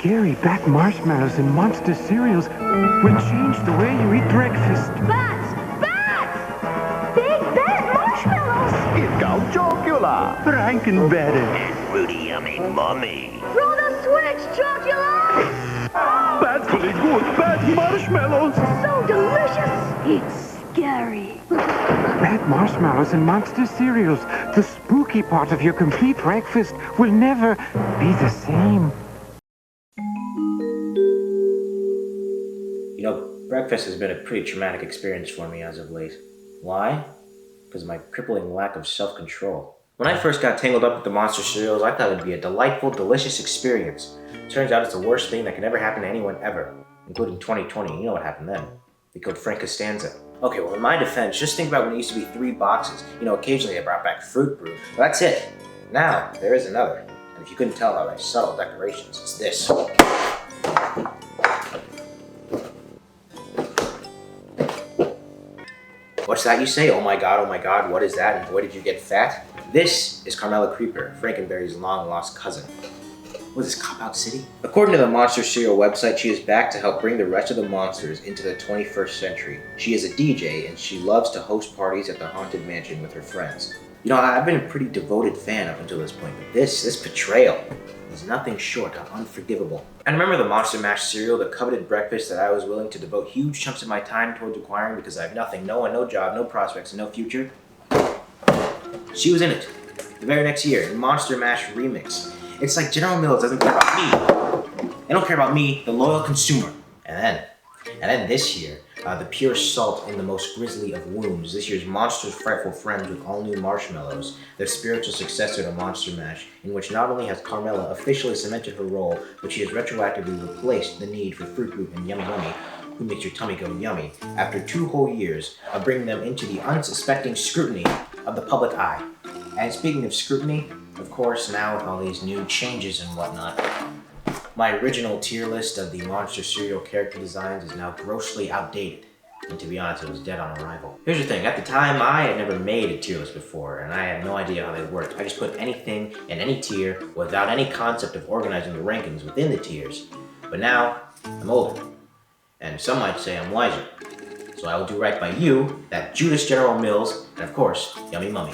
scary Bat Marshmallows and monster cereals will change the way you eat breakfast. Bats! Bats! Big Bat Marshmallows! Ikaw, Chocula! Frankenberry. And Rudy Yummy Mummy. Throw the switch, Chocula! Batfully good Bat Marshmallows. So delicious! It's scary. Bat Marshmallows and monster cereals. The spooky part of your complete breakfast will never be the same. You know, breakfast has been a pretty traumatic experience for me as of late. Why? Because of my crippling lack of self-control. When I first got tangled up with the monster cereals, I thought it'd be a delightful, delicious experience. Turns out it's the worst thing that can ever happen to anyone ever, including 2020. You know what happened then. They killed Frank Costanza. Okay, well, in my defense, just think about when it used to be 3 boxes. You know, occasionally they brought back fruit brew. Well, that's it. Now, there is another. And if you couldn't tell by my subtle decorations, it's this. What's that you say? Oh my god, what is that? And boy, did you get fat? This is Carmella Creeper, Frankenberry's long-lost cousin. Was this Cop-Out City? According to the Monster Cereal website, she is back to help bring the rest of the monsters into the 21st century. She is a DJ, and she loves to host parties at the Haunted Mansion with her friends. You know, I've been a pretty devoted fan up until this point, but this betrayal is nothing short of unforgivable. And remember the Monster Mash cereal, the coveted breakfast that I was willing to devote huge chunks of my time towards acquiring because I have nothing, no one, no job, no prospects, and no future? She was in it. The very next year, in Monster Mash Remix. It's like General Mills doesn't care about me. They don't care about me, the loyal consumer. And then this year, the pure salt in the most grisly of wounds. This year's Monsters Frightful Friends with all new marshmallows, their spiritual successor to Monster Mash, in which not only has Carmella officially cemented her role, but she has retroactively replaced the need for Fruit Group and Yummy Yummy, who makes your tummy go yummy, after 2 whole years of bringing them into the unsuspecting scrutiny of the public eye. And speaking of scrutiny, of course, now with all these new changes and whatnot, my original tier list of the Monster Cereal character designs is now grossly outdated. And to be honest, it was dead on arrival. Here's the thing, at the time, I had never made a tier list before, and I had no idea how they worked. I just put anything in any tier without any concept of organizing the rankings within the tiers. But now, I'm older, and some might say I'm wiser. So I will do right by you, that Judas General Mills, and of course, Yummy Mummy.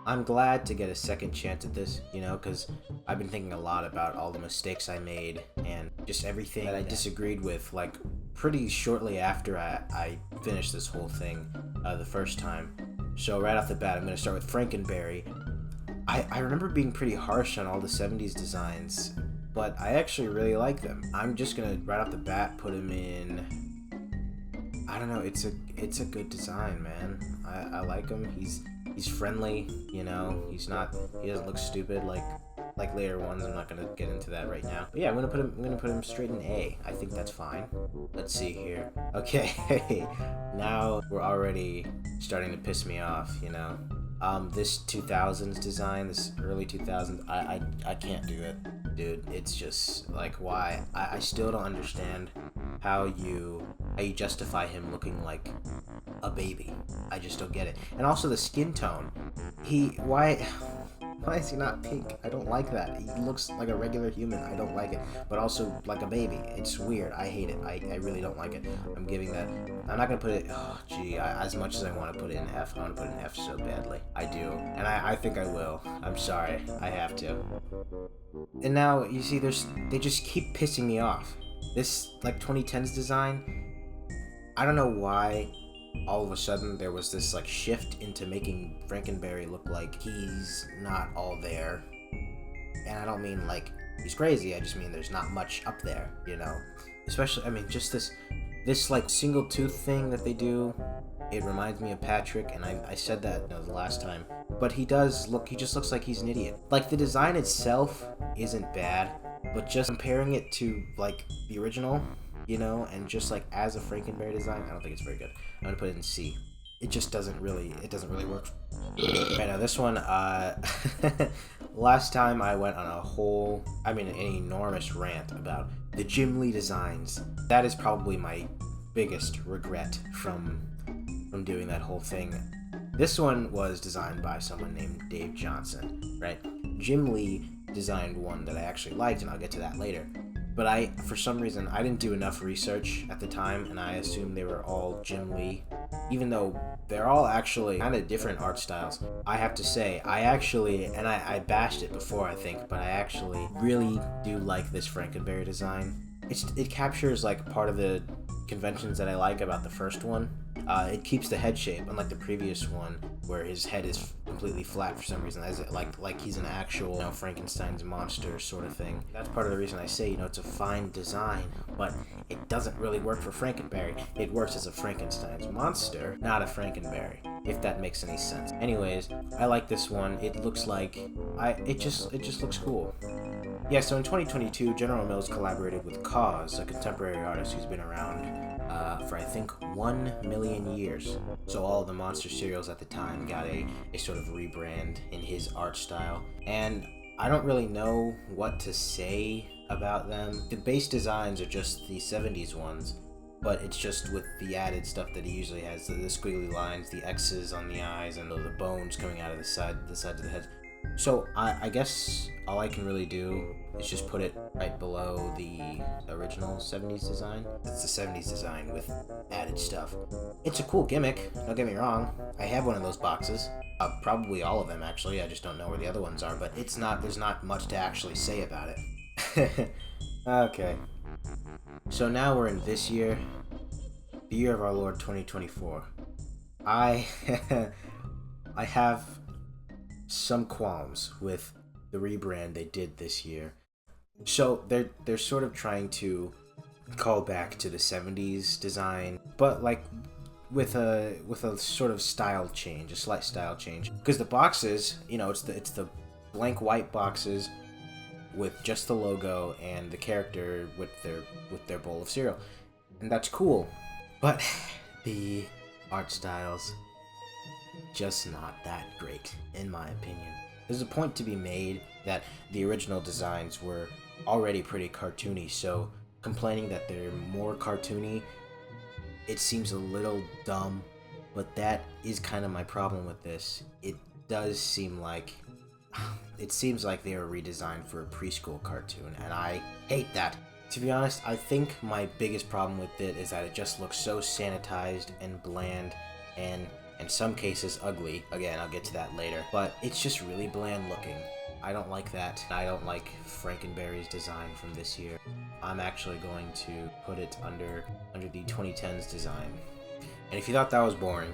I'm glad to get a second chance at this, you know, because I've been thinking a lot about all the mistakes I made and just everything that I disagreed with, like, pretty shortly after I finished this whole thing the first time. So right off the bat, I'm going to start with Frankenberry. I remember being pretty harsh on all the 70s designs, but I actually really like them. I'm just going to, right off the bat, put him in... I don't know, it's a good design, man. I like him. He's friendly, you know. He doesn't look stupid like later ones. I'm not gonna get into that right now. But yeah, I'm gonna put him straight in A. I think that's fine. Let's see here. Okay, now we're already starting to piss me off, you know. This 2000s design, this early 2000s, I can't do it, dude. It's just like, why? I still don't understand how you justify him looking like a baby. I just don't get it. And also the skin tone. Why is he not pink? I don't like that. He looks like a regular human. I don't like it. But also like a baby. It's weird. I hate it. I really don't like it. I'm giving that. I'm not gonna put it. Oh, gee. As much as I want to put it in F, I want to put it in F so badly. I do, and I think I will. I'm sorry. I have to. And now you see, they just keep pissing me off. This like 2010s design. I don't know why. All of a sudden there was this like shift into making Frankenberry look like he's not all there. And I don't mean like he's crazy, I just mean there's not much up there, you know. Especially, I mean, just this like single tooth thing that they do, it reminds me of Patrick, and I said that, you know, the last time. But he just looks like he's an idiot. Like the design itself isn't bad, but just comparing it to like the original, you know, and just like as a Frankenberry design, I don't think it's very good. I'm gonna put it in C. It just doesn't really work. Right, now this one, last time I went on an enormous rant about the Jim Lee designs. That is probably my biggest regret from doing that whole thing. This one was designed by someone named Dave Johnson, right? Jim Lee designed one that I actually liked, and I'll get to that later. But for some reason, I didn't do enough research at the time, and I assumed they were all Jim Lee, even though they're all actually kind of different art styles. I have to say, I bashed it before, I think, but I actually really do like this Frankenberry design. It captures like part of the conventions that I like about the first one. It keeps the head shape, unlike the previous one, where his head is completely flat for some reason, as like he's an actual, you know, Frankenstein's monster sort of thing. That's part of the reason I say, you know, it's a fine design, but it doesn't really work for Frankenberry. It works as a Frankenstein's monster, not a Frankenberry, if that makes any sense. Anyways, I like this one. It looks like it just looks cool. Yeah, so in 2022, General Mills collaborated with Cause, a contemporary artist who's been around for I think 1 million years. So all of the monster cereals at the time got a sort of rebrand in his art style. And I don't really know what to say about them. The base designs are just the 70s ones, but it's just with the added stuff that he usually has, the squiggly lines, the X's on the eyes, and the bones coming out of the sides of the head. So I guess all I can really do is just put it right below the original 70s design. It's the 70s design with added stuff. It's a cool gimmick, don't get me wrong. I have one of those boxes. Probably all of them, actually. I just don't know where the other ones are, but there's not much to actually say about it. Okay. So now we're in this year, the year of our Lord 2024. I have some qualms with the rebrand they did this year. So they're sort of trying to call back to the 70s design, but like with a sort of style change, a slight style change. Because the boxes, you know, it's the blank white boxes with just the logo and the character with their bowl of cereal, and that's cool. But the art styles, just not that great, in my opinion. There's a point to be made that the original designs were already pretty cartoony, so complaining that they're more cartoony, it seems a little dumb, but that is kind of my problem with this. It seems like they were redesigned for a preschool cartoon, and I hate that. To be honest, I think my biggest problem with it is that it just looks so sanitized and bland, and in some cases ugly. Again, I'll get to that later, but it's just really bland looking. I don't like that. I don't like Frankenberry's design from this year. I'm actually going to put it under the 2010s design. And if you thought that was boring,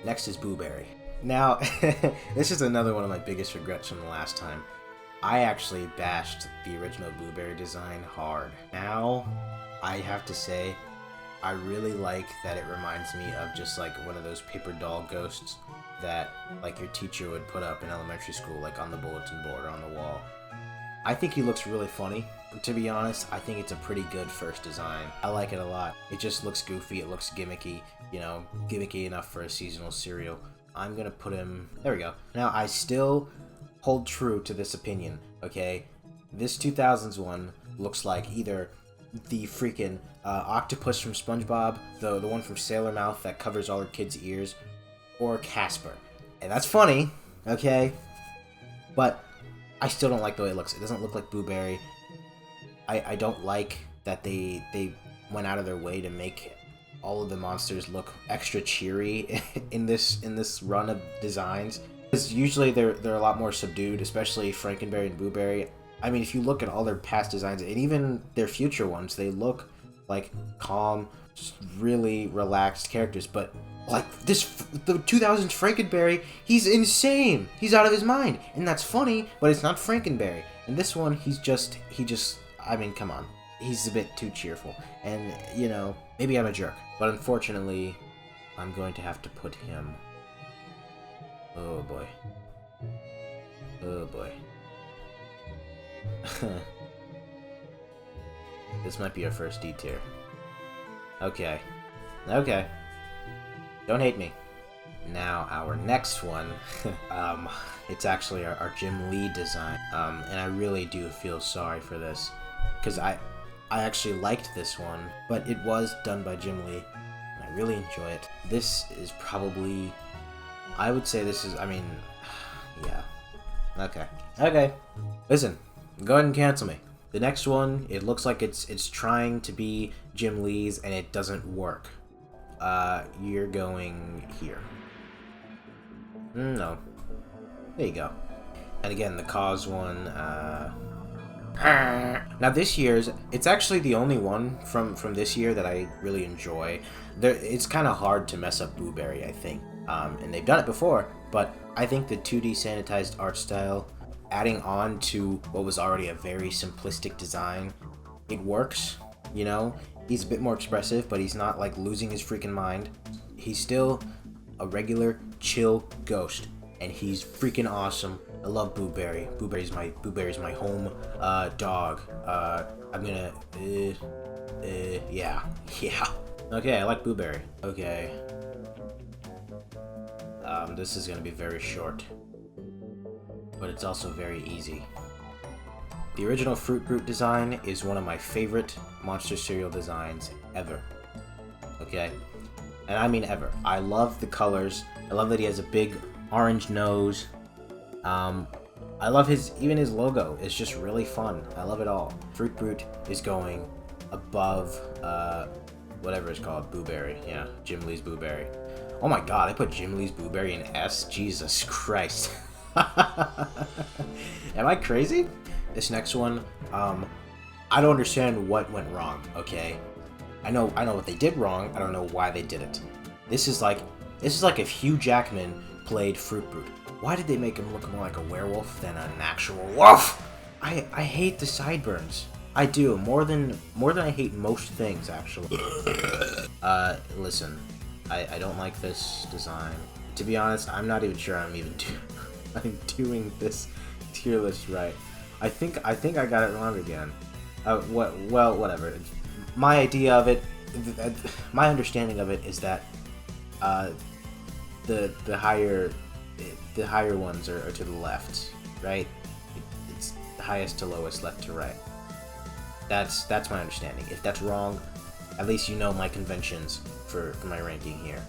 next is Boo Berry. Now, this is another one of my biggest regrets from the last time. I actually bashed the original Boo Berry design hard. Now, I have to say, I really like that it reminds me of just like one of those paper doll ghosts that like your teacher would put up in elementary school, like on the bulletin board or on the wall. I think he looks really funny. To be honest, I think it's a pretty good first design. I like it a lot. It just looks goofy, it looks gimmicky, you know, gimmicky enough for a seasonal cereal. I'm gonna put him, there we go. Now, I still hold true to this opinion, okay? This 2000s one looks like either the freaking octopus from SpongeBob, the one from Sailor Mouth that covers all her kids' ears, or Casper. And that's funny, okay? But I still don't like the way it looks. It doesn't look like Boo Berry. I don't like that they went out of their way to make all of the monsters look extra cheery in this run of designs. Because usually they're a lot more subdued, especially Frankenberry and Boo Berry. I mean, if you look at all their past designs, and even their future ones, they look like calm, just really relaxed characters. But like the 2000s Frankenberry, he's insane. He's out of his mind, and that's funny. But it's not Frankenberry. And this one, he just. I mean, come on. He's a bit too cheerful, and you know, maybe I'm a jerk. But unfortunately, I'm going to have to put him. Oh boy. Oh boy. This might be our first D tier. Okay. Okay. Don't hate me. Now, our next one, it's actually our Jim Lee design, and I really do feel sorry for this, because I actually liked this one, but it was done by Jim Lee, and I really enjoy it. This is probably, I would say this is, I mean, yeah. Okay. Okay. Listen, go ahead and cancel me. The next one, it looks like it's trying to be Jim Lee's, and it doesn't work. You're going here. No. There you go. And again, the cause one, Now this year's, it's actually the only one from this year that I really enjoy. It's kind of hard to mess up Blueberry, I think. And they've done it before, but I think the 2D sanitized art style, adding on to what was already a very simplistic design, it works, you know? He's a bit more expressive, but he's not like losing his freaking mind. He's still a regular, chill ghost, and he's freaking awesome. I love Blueberry. Blueberry's my home dog. I'm gonna yeah. Okay, I like Blueberry. Okay. This is gonna be very short, but it's also very easy. The original Fruit Brute design is one of my favorite monster cereal designs ever. Okay? And I mean ever. I love the colors. I love that he has a big orange nose. I love even his logo. It's just really fun. I love it all. Fruit Brute is going above, whatever it's called, Blueberry. Yeah, Jim Lee's Blueberry. Oh my god, I put Jim Lee's Blueberry in S? Jesus Christ. Am I crazy? This next one, I don't understand what went wrong, okay? I know what they did wrong, I don't know why they did it. This is like if Hugh Jackman played Fruit Brute. Why did they make him look more like a werewolf than an actual wolf? I hate the sideburns. I do, more than I hate most things, actually. Listen, I don't like this design. To be honest, I'm not even sure I'm doing this tier list right. I think I got it wrong again. Well, whatever. My idea of it, my understanding of it is that the higher ones are to the left, right? It's the highest to lowest, left to right. That's my understanding. If that's wrong, at least you know my conventions for my ranking here.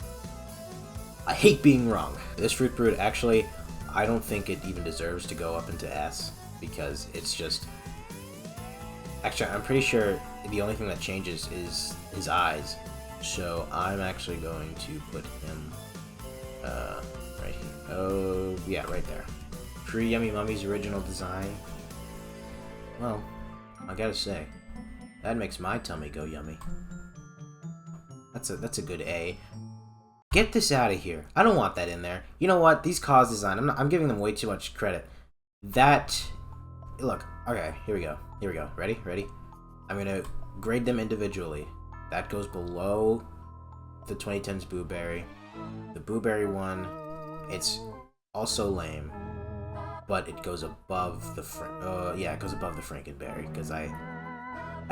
I hate being wrong. This Fruit Brute, actually, I don't think it even deserves to go up into S, because it's just... Actually, I'm pretty sure the only thing that changes is his eyes. So I'm actually going to put him right here. Oh, yeah, right there. Free Yummy Mummy's original design. Well, I gotta say, that makes my tummy go yummy. That's a good A. Get this out of here. I don't want that in there. You know what? These cause design, I'm giving them way too much credit. Look, okay, here we go. Ready? I'm gonna grade them individually. That goes below the 2010s Blueberry. The Blueberry one, it's also lame, but it goes above the it goes above the Frankenberry, because I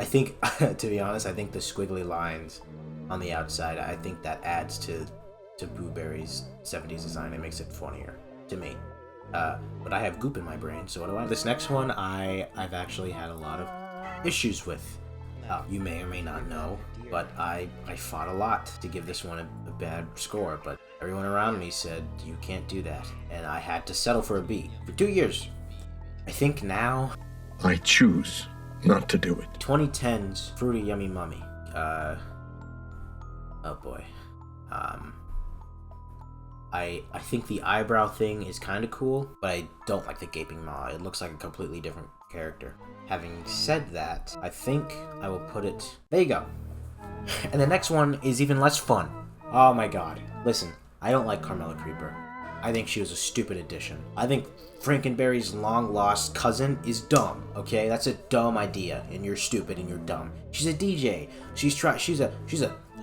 think, to be honest, I think the squiggly lines on the outside, I think that adds to Blueberry's 70s design. It makes it funnier to me. But I have goop in my brain, so what do I... This next one, I've actually had a lot of issues with. You may or may not know, but I fought a lot to give this one a bad score, but everyone around me said, you can't do that, and I had to settle for a B for 2 years. I think now... I choose not to do it. 2010's Fruity Yummy Mummy. Oh boy. I think the eyebrow thing is kind of cool, but I don't like the gaping maw. It looks like a completely different character. Having said that, I think I will put it... There you go. And the next one is even less fun. Oh my god. Listen, I don't like Carmella Creeper. I think she was a stupid addition. I think Frankenberry's long-lost cousin is dumb, okay? That's a dumb idea, and you're stupid and you're dumb. She's a DJ. She's a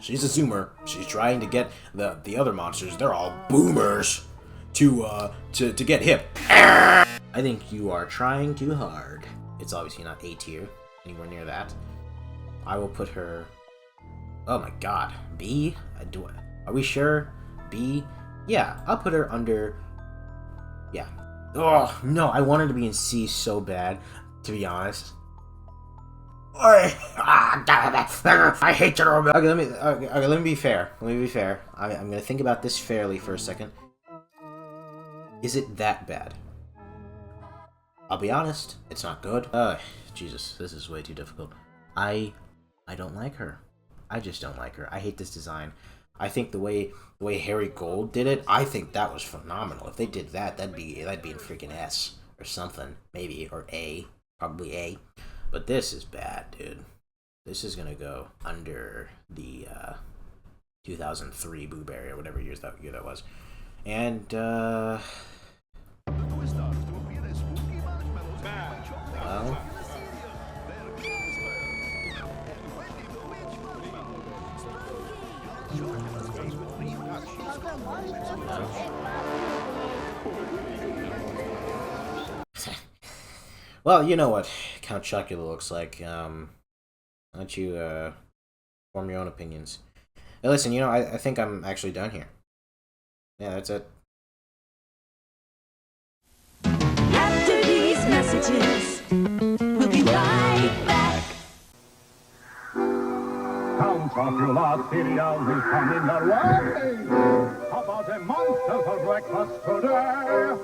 zoomer. She's trying to get the other monsters, they're all boomers, to get hip. I think you are trying too hard. It's obviously not A tier, anywhere near that. I will put her Oh my god. B? Are we sure? B? Yeah, I'll put her under... Yeah. Oh, no, I want her to be in C so bad, to be honest. I hate you. Okay, let me be fair. I'm gonna think about this fairly for a second. Is it that bad? I'll be honest, it's not good. Jesus, this is way too difficult. I don't like her. I just don't like her. I hate this design. I think the way Harry Gold did it, I think that was phenomenal. If they did that, that'd be in freaking S or something, maybe, or A, probably A. But this is bad, dude. This is gonna go under the 2003 Blueberry or whatever year that was. And well, well, you know what Count Chocula looks like. Why don't you form your own opinions? Hey, listen, you know, I think I'm actually done here. Yeah, that's it. After these messages, we'll be right back. Count Chocula cereal is coming your way. How about a monster for breakfast today?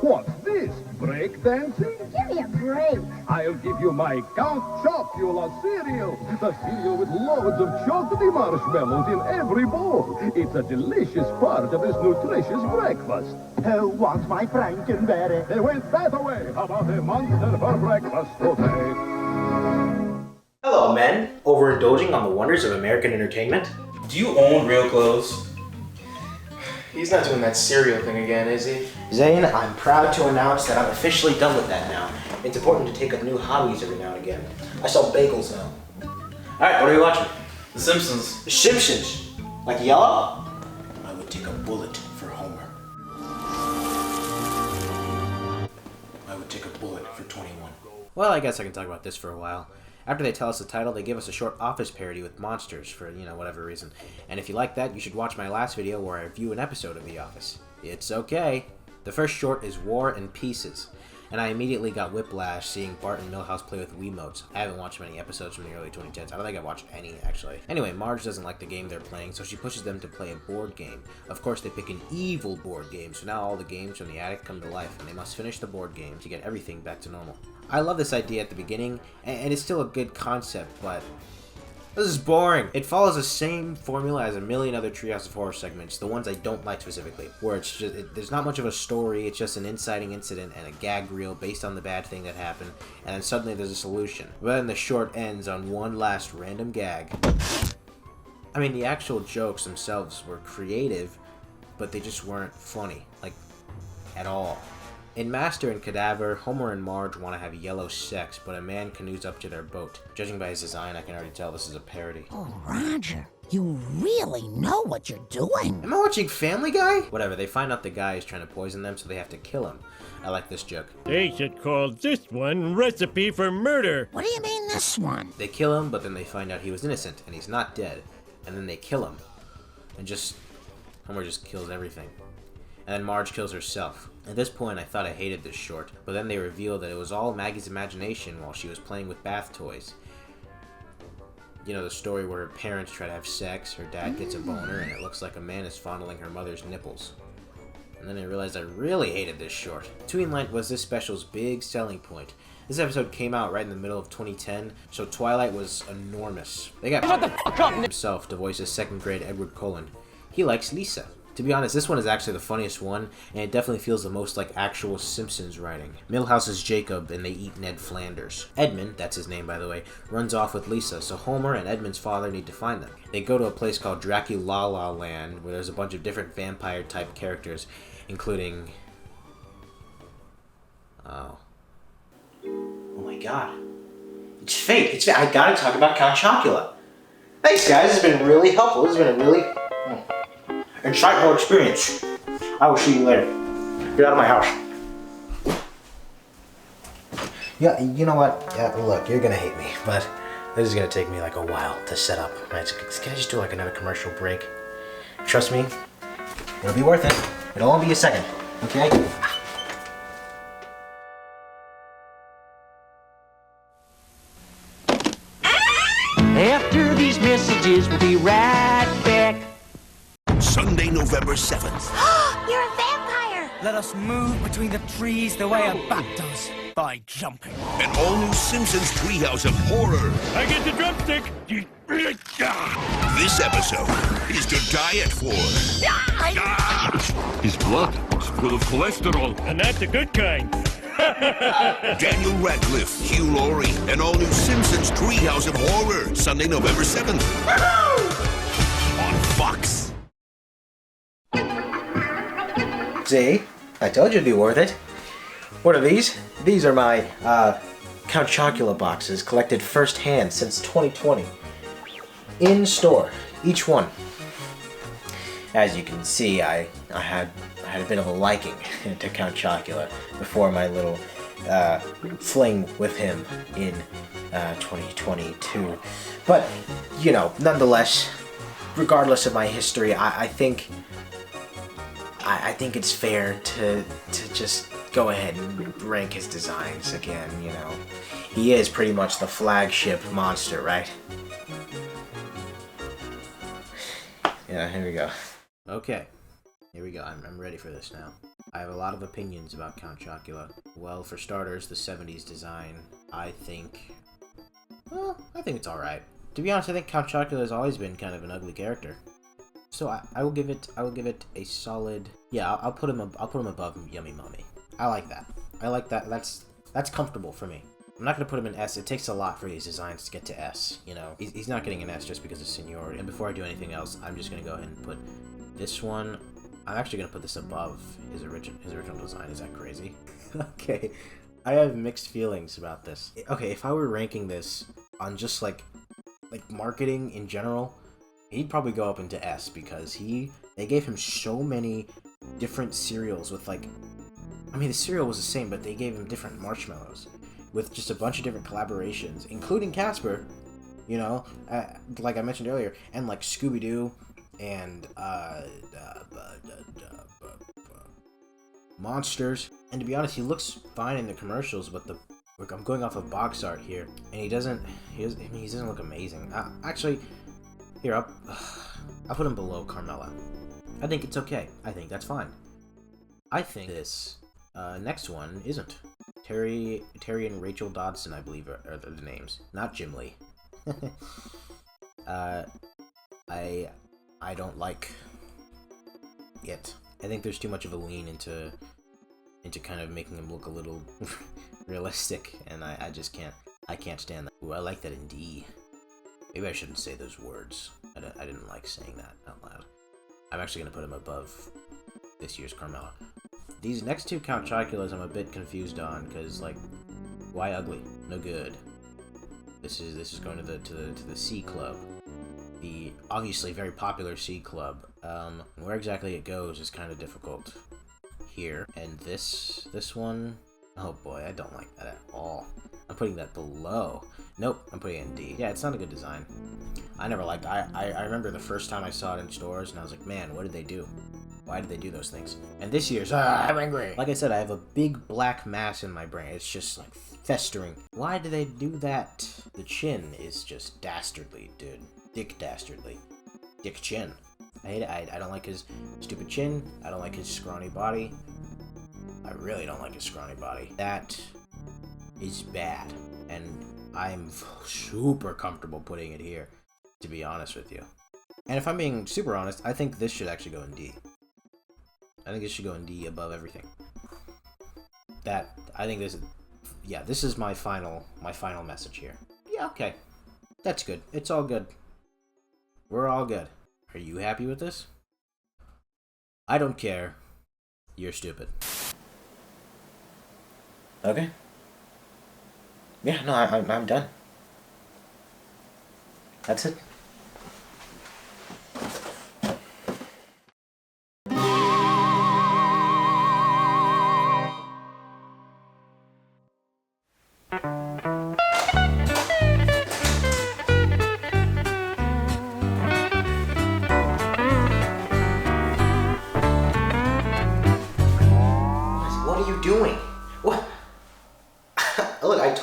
What's this? Breakdancing? Give me a break. I'll give you my Count Chocula cereal. The cereal with loads of chocolatey marshmallows in every bowl. It's a delicious part of this nutritious breakfast. Who wants my Frankenberry? They went that away. How about a monster for breakfast today? Hello, men. Overindulging on the wonders of American entertainment? Do you own real clothes? He's not doing that cereal thing again, is he? Zane, I'm proud to announce that I'm officially done with that now. It's important to take up new hobbies every now and again. I sell bagels now. Alright, what are you watching? The Simpsons. The Simpsons? Like yellow? I would take a bullet for Homer. I would take a bullet for 21. Well, I guess I can talk about this for a while. After they tell us the title, they give us a short Office parody with monsters for, you know, whatever reason. And if you like that, you should watch my last video where I review an episode of The Office. It's okay. The first short is War and Pieces. And I immediately got whiplash seeing Bart and Milhouse play with Wiimotes. I haven't watched many episodes from the early 2010s. I don't think I watched any, actually. Anyway, Marge doesn't like the game they're playing, so she pushes them to play a board game. Of course, they pick an evil board game, so now all the games from the attic come to life, and they must finish the board game to get everything back to normal. I love this idea at the beginning, and it's still a good concept, but this is boring. It follows the same formula as a million other Treehouse of Horror segments, the ones I don't like specifically, where it's just there's not much of a story, it's just an inciting incident and a gag reel based on the bad thing that happened, and then suddenly there's a solution. But then the short ends on one last random gag. I mean, the actual jokes themselves were creative, but they just weren't funny, like, at all. In Master and Cadaver, Homer and Marge want to have yellow sex, but a man canoes up to their boat. Judging by his design, I can already tell this is a parody. Oh, Roger, you really know what you're doing. Am I watching Family Guy? Whatever, they find out the guy is trying to poison them, so they have to kill him. I like this joke. They should call this one Recipe for Murder. What do you mean this one? They kill him, but then they find out he was innocent, and he's not dead. And then they kill him. And Homer just kills everything. And then Marge kills herself. At this point, I thought I hated this short, but then they revealed that it was all Maggie's imagination while she was playing with bath toys. You know, the story where her parents try to have sex, her dad gets a boner, and it looks like a man is fondling her mother's nipples. And then I realized I really hated this short. Twilight was this special's big selling point. This episode came out right in the middle of 2010, so Twilight was enormous. They got himself to voice his second grade Edward Cullen. He likes Lisa. To be honest, this one is actually the funniest one, and it definitely feels the most like actual Simpsons writing. Milhouse is Jacob, and they eat Ned Flanders. Edmund, that's his name by the way, runs off with Lisa, so Homer and Edmund's father need to find them. They go to a place called Dracula Land, where there's a bunch of different vampire-type characters, including... Oh my god. It's fate. I gotta talk about Count Chocula. Thanks guys, this has been really helpful. This has been a really... insightful experience. I will see you later. Get out of my house. Yeah, you know what? Yeah, look, you're gonna hate me, but This is gonna take me like a while to set up. Right? So can I just do like another commercial break? Trust me, it'll be worth it. It'll only be a second, okay? After these messages, we'll be right back. Sunday, November 7th. You're a vampire! Let us move between the trees the way a bat does, by jumping. An all-new Simpsons Treehouse of Horror. I get the drumstick. This episode is to die it for. His blood is full of cholesterol. And that's a good kind. Daniel Radcliffe, Hugh Laurie, an all-new Simpsons Treehouse of Horror. Sunday, November 7th. On Fox. See? I told you it'd be worth it. What are these? These are my Count Chocula boxes, collected firsthand since 2020. In store, each one. As you can see, I had a bit of a liking to Count Chocula before my little fling with him in 2022. But, you know, nonetheless, regardless of my history, I think it's fair to just go ahead and rank his designs again, you know. He is pretty much the flagship monster, right? Yeah, here we go. Okay, here we go. I'm ready for this now. I have a lot of opinions about Count Chocula. Well, for starters, the 70s design, I think it's alright. To be honest, I think Count Chocula has always been kind of an ugly character. So I will give it a solid. Yeah, I'll put him above Yummy Mummy. I like that. I like that. That's comfortable for me. I'm not gonna put him in S. It takes a lot for these designs to get to S. You know, he's not getting an S just because of seniority. And before I do anything else, I'm just gonna go ahead and put this one. I'm actually gonna put this above his original design. Is that crazy? Okay, I have mixed feelings about this. Okay, if I were ranking this on just like marketing in general, he'd probably go up into S because they gave him so many different cereals with like, I mean the cereal was the same, but they gave him different marshmallows with just a bunch of different collaborations, including Casper, you know, like I mentioned earlier, and like Scooby-Doo and Monsters. And to be honest, he looks fine in the commercials, but I'm going off of box art here, and he doesn't look amazing. Actually, here I'll put him below Carmella. I think it's okay. I think that's fine. I think this next one isn't. Terry and Rachel Dodson, I believe, are the names, not Jim Lee. I don't like it. I think there's too much of a lean into kind of making him look a little realistic, and I just can't. I can't stand that. Ooh, I like that in D. Maybe I shouldn't say those words. I didn't like saying that out loud. I'm actually gonna put him above this year's Carmella. These next two Count Choculas I'm a bit confused on, because like, why ugly? No good. This is going to the C Club, the obviously very popular C Club. Where exactly it goes is kind of difficult here. And this one, oh boy, I don't like that at all. I'm putting that below. Nope, I'm putting it in D. Yeah, it's not a good design. I never liked it. I remember the first time I saw it in stores, and I was like, man, what did they do? Why did they do those things? And this year's, I'm angry. Like I said, I have a big black mass in my brain. It's just like festering. Why do they do that? The chin is just dastardly, dude. Dick dastardly. Dick chin. I hate it. I don't like his stupid chin. I don't like his scrawny body. I really don't like his scrawny body. That is bad. And I'm super comfortable putting it here, to be honest with you. And if I'm being super honest, I think this should actually go in D. I think it should go in D above everything. I think this is my final message here. Yeah, okay. That's good. It's all good. We're all good. Are you happy with this? I don't care. You're stupid. Okay. Yeah, no, I'm done. That's it.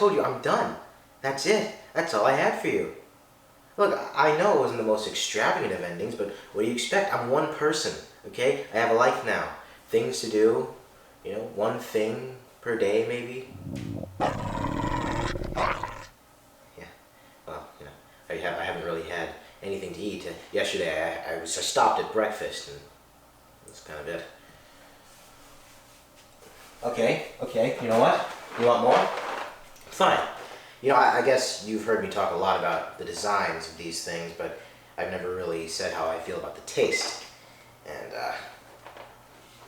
told you, I'm done. That's it. That's all I had for you. Look, I know it wasn't the most extravagant of endings, but what do you expect? I'm one person, okay? I have a life now. Things to do, you know, one thing per day, maybe. Yeah, well, you know, I haven't really had anything to eat. Yesterday, I stopped at breakfast, and that's kind of it. Okay, you know what? You want more? Fine. You know, I guess you've heard me talk a lot about the designs of these things, but I've never really said how I feel about the taste. And,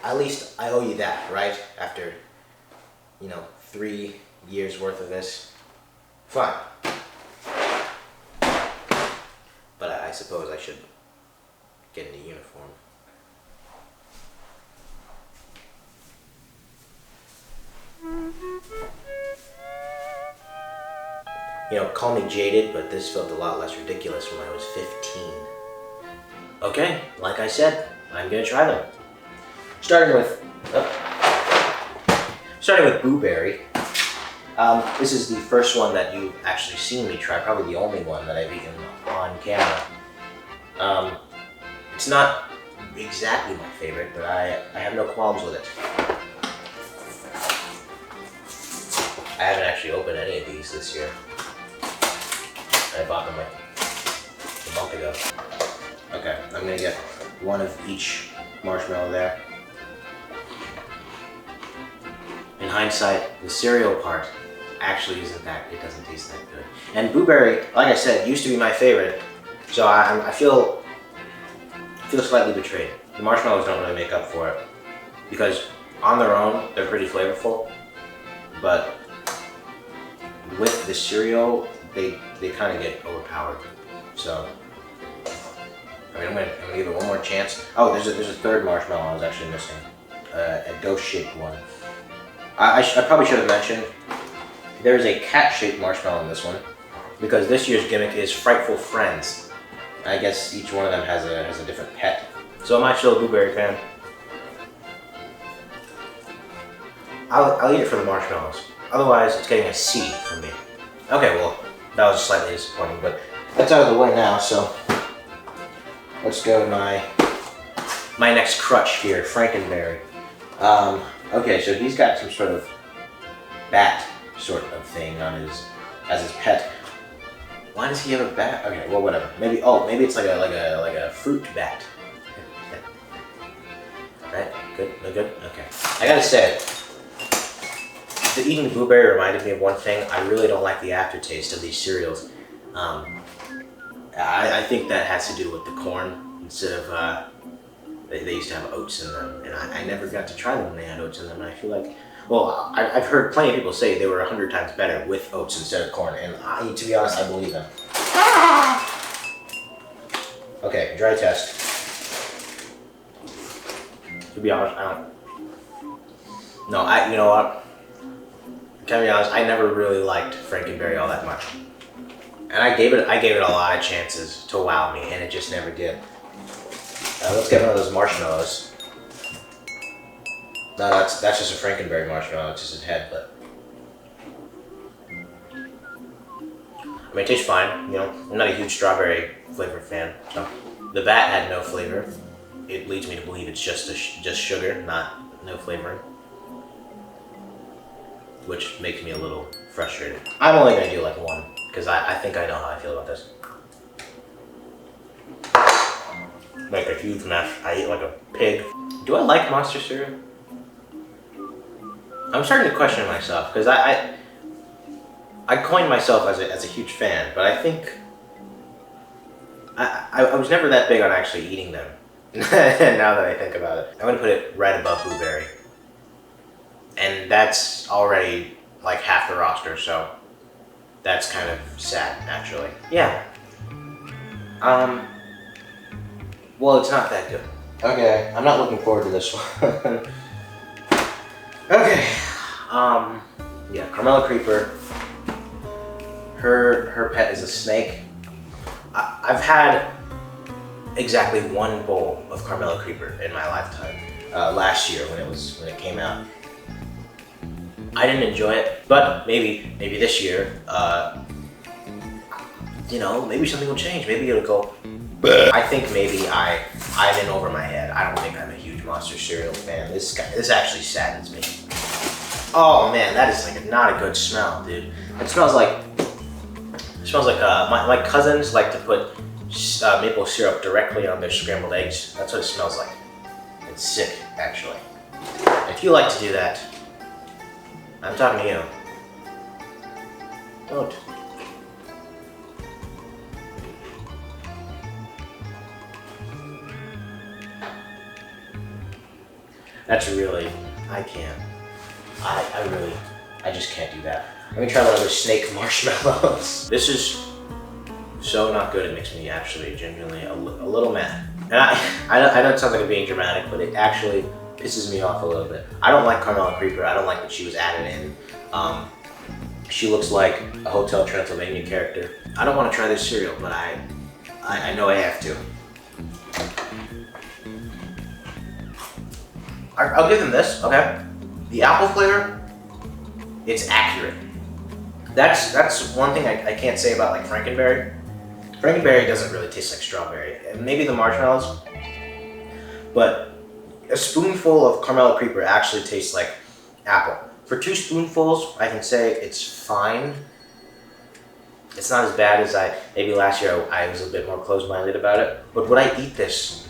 at least I owe you that, right? After, you know, 3 years worth of this. Fine. But I suppose I should get into uniform. You know, call me jaded, but this felt a lot less ridiculous when I was 15. Okay, like I said, I'm gonna try them. Starting with Blueberry. This is the first one that you've actually seen me try, probably the only one that I've eaten on camera. It's not exactly my favorite, but I have no qualms with it. I haven't actually opened any of these this year. I bought them like a month ago. Okay, I'm gonna get one of each marshmallow there. In hindsight, the cereal part actually isn't that, it doesn't taste that good. And Blueberry, like I said, used to be my favorite, so I feel slightly betrayed. The marshmallows don't really make up for it, because on their own, they're pretty flavorful, but with the cereal, they kind of get overpowered. So, I mean, I'm gonna give it one more chance. Oh, there's a third marshmallow I was actually missing, a ghost-shaped one. I probably should have mentioned there's a cat-shaped marshmallow in this one, because this year's gimmick is Frightful Friends. I guess each one of them has a different pet. So I'm actually a Blueberry fan. I'll eat it for the marshmallows. Otherwise, it's getting a C from me. Okay, well, that was slightly disappointing, but that's out of the way now, so let's go to my next crutch here, Frankenberry. Okay, so he's got some sort of bat sort of thing on as his pet. Why does he have a bat? Okay, well, whatever. Maybe it's like a fruit bat. Right? Good? No good? Okay. I gotta say, the eating Blueberry reminded me of one thing. I really don't like the aftertaste of these cereals. I think that has to do with the corn instead of they used to have oats in them, and I never got to try them when they had oats in them. And I feel like, well, I've heard plenty of people say they were 100 times better with oats instead of corn, and to be honest, I believe them. Okay, dry test. To be honest, I don't. No, you know what? To be honest, I never really liked Frankenberry all that much, and I gave it a lot of chances to wow me, and it just never did. Let's get one of those marshmallows. No, that's just a Frankenberry marshmallow. It's just his head, but I mean, it tastes fine. You know, I'm not a huge strawberry flavor fan, so the bat had no flavor. It leads me to believe it's just sugar, no flavoring, which makes me a little frustrated. I'm only gonna do like one, because I think I know how I feel about this. Like a huge mess. I eat like a pig. Do I like Monster cereal? I'm starting to question myself, because I coined myself as a huge fan, but I think I was never that big on actually eating them. Now that I think about it, I'm gonna put it right above Blueberry, and that's already like half the roster, so that's kind of sad, actually. Yeah. Well, it's not that good. Okay, I'm not looking forward to this one. Okay. Yeah, Carmella Creeper. Her pet is a snake. I've had exactly one bowl of Carmella Creeper in my lifetime. Last year when it came out. I didn't enjoy it, but maybe this year, you know, maybe something will change. Maybe it'll go. I think maybe I'm in over my head. I don't think I'm a huge Monster cereal fan. This actually saddens me. Oh man, that is like not a good smell, dude. It smells like my cousins like to put maple syrup directly on their scrambled eggs. That's what it smells like. It's sick, actually. If you like to do that, I'm talking to you. Don't. That's really, I can't. I just can't do that. Let me try one of those snake marshmallows. This is so not good, it makes me actually genuinely a little mad. And I know it sounds like I'm being dramatic, but it actually pisses me off a little bit. I don't like Carmella Creeper. I don't like that she was added in. She looks like a Hotel Transylvania character. I don't want to try this cereal, but I know I have to. I'll give them this, okay? The apple flavor, it's accurate. That's one thing I can't say about like Frankenberry. Frankenberry doesn't really taste like strawberry. And maybe the marshmallows, but a spoonful of Carmella Creeper actually tastes like apple. For 2 spoonfuls, I can say it's fine. It's not as bad as maybe last year I was a bit more closed-minded about it. But would I eat this,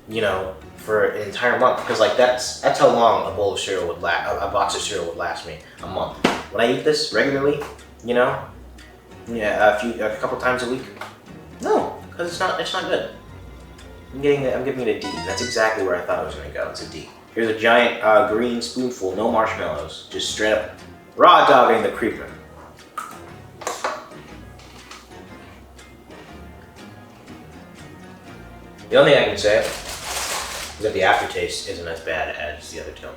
you know, for an entire month? Because like that's how long a bowl of cereal would last, a box of cereal would last me, a month. Would I eat this regularly, you know? Yeah, a couple times a week? No, because it's not good. I'm giving it a D. That's exactly where I thought it was gonna go. It's a D. Here's a giant green spoonful, no marshmallows, just straight up raw dogging the creeper. The only thing I can say is that the aftertaste isn't as bad as the other two.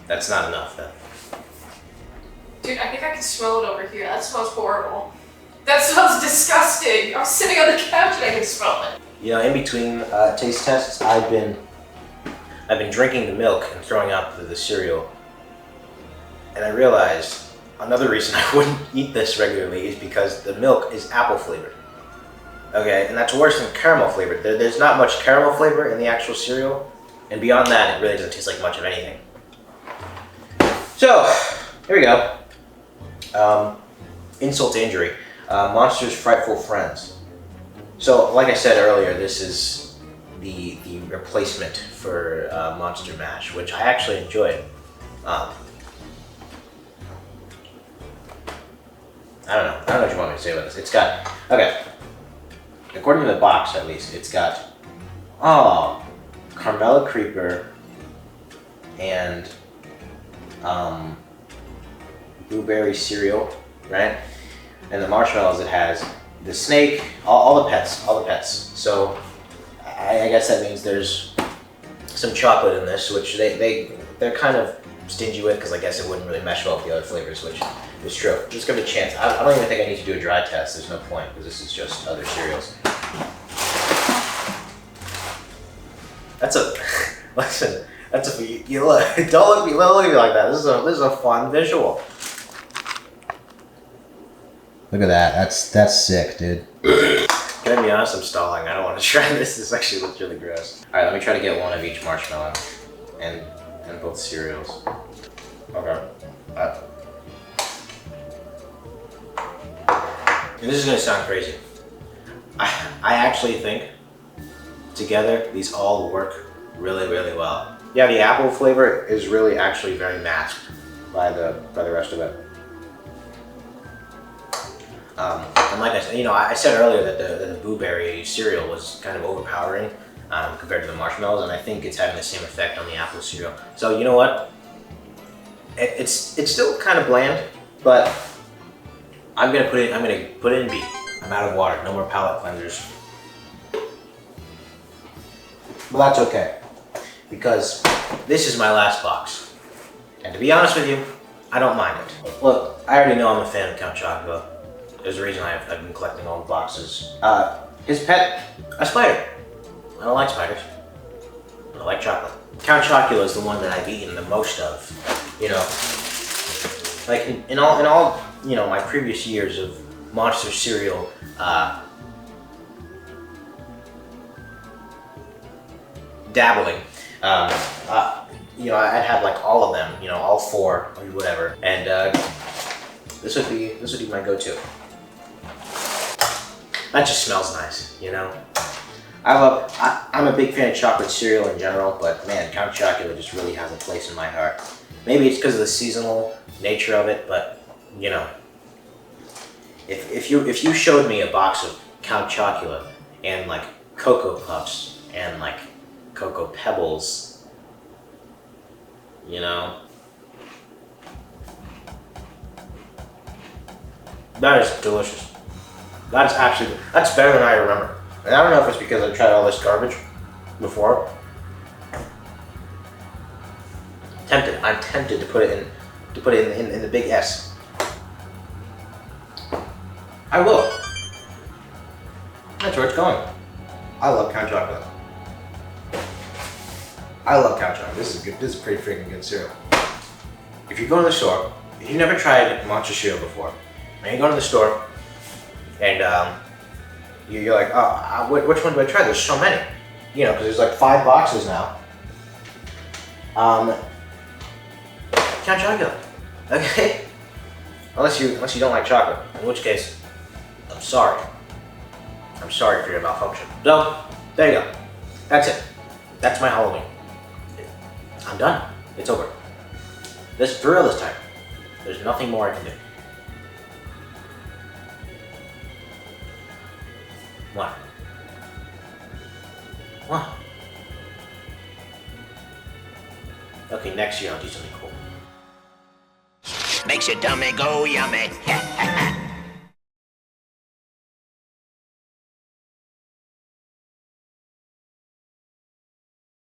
That's not enough, though. Dude, I think I can smell it over here. That smells horrible. That smells disgusting. I'm sitting on the couch and I can smell it. You know, in between taste tests, I've been drinking the milk and throwing out the cereal, and I realized another reason I wouldn't eat this regularly is because the milk is apple flavored. Okay, and that's worse than caramel flavored. There's not much caramel flavor in the actual cereal, and beyond that, it really doesn't taste like much of anything. So, here we go. Insult to injury. Monsters Frightful Friends. So, like I said earlier, this is the replacement for Monster Mash, which I actually enjoyed. I don't know what you want me to say about this. It's got, okay, according to the box at least, it's got, Carmella Creeper and blueberry cereal, right? And the marshmallows, it has the snake, all the pets. So I guess that means there's some chocolate in this, which they're kind of stingy with, because I guess it wouldn't really mesh well with the other flavors, which is true. Just give it a chance. I don't even think I need to do a dry test. There's no point, because this is just other cereals. Listen, you look, don't look at me like that. This is a fun visual. Look at that. That's sick, dude. Gotta be honest, I'm stalling. I don't want to try this. This actually looks really gross. All right, let me try to get one of each marshmallow and both cereals. Okay. And this is gonna sound crazy. I actually think together these all work really, really well. Yeah, the apple flavor is really actually very masked by the rest of it. And like I said, I said earlier that the blueberry cereal was kind of overpowering compared to the marshmallows, and I think it's having the same effect on the apple cereal. So you know what? It's still kind of bland, but I'm gonna put it in B. I'm out of water. No more palate cleansers. But that's okay, because this is my last box, and to be honest with you, I don't mind it. Look, I already know I'm a fan of Count Chocula. There's a reason I've been collecting all the boxes. His pet, a spider. I don't like spiders. I like chocolate. Count Chocula is the one that I've eaten the most of. You know, like in all you know, my previous years of Monster cereal. Dabbling. You know, I'd had like all of them. You know, all 4 or whatever, and this would be my go-to. That just smells nice, you know. I'm a big fan of chocolate cereal in general, but man, Count Chocula just really has a place in my heart. Maybe it's because of the seasonal nature of it, but you know, if you showed me a box of Count Chocula and like Cocoa Puffs and like Cocoa Pebbles, you know, that is delicious. That's better than I remember. And I don't know if it's because I tried all this garbage before. I'm tempted to put it in the big S. I will. That's where it's going. I love Count Chocula. I love Count Chocula. This is good. This is pretty freaking good cereal. If you go to the store, if you've never tried Monster cereal before, and you go to the store, and you're like, oh, which one do I try? There's so many, you know, because there's like 5 boxes now. Count Chocula, okay? Unless you don't like chocolate, in which case, I'm sorry. I'm sorry for your malfunction. So, there you go. That's it. That's my Halloween. I'm done. It's over. This is for real this time. There's nothing more I can do. What? What? Okay, next year I'll do something cool. Makes your tummy go yummy.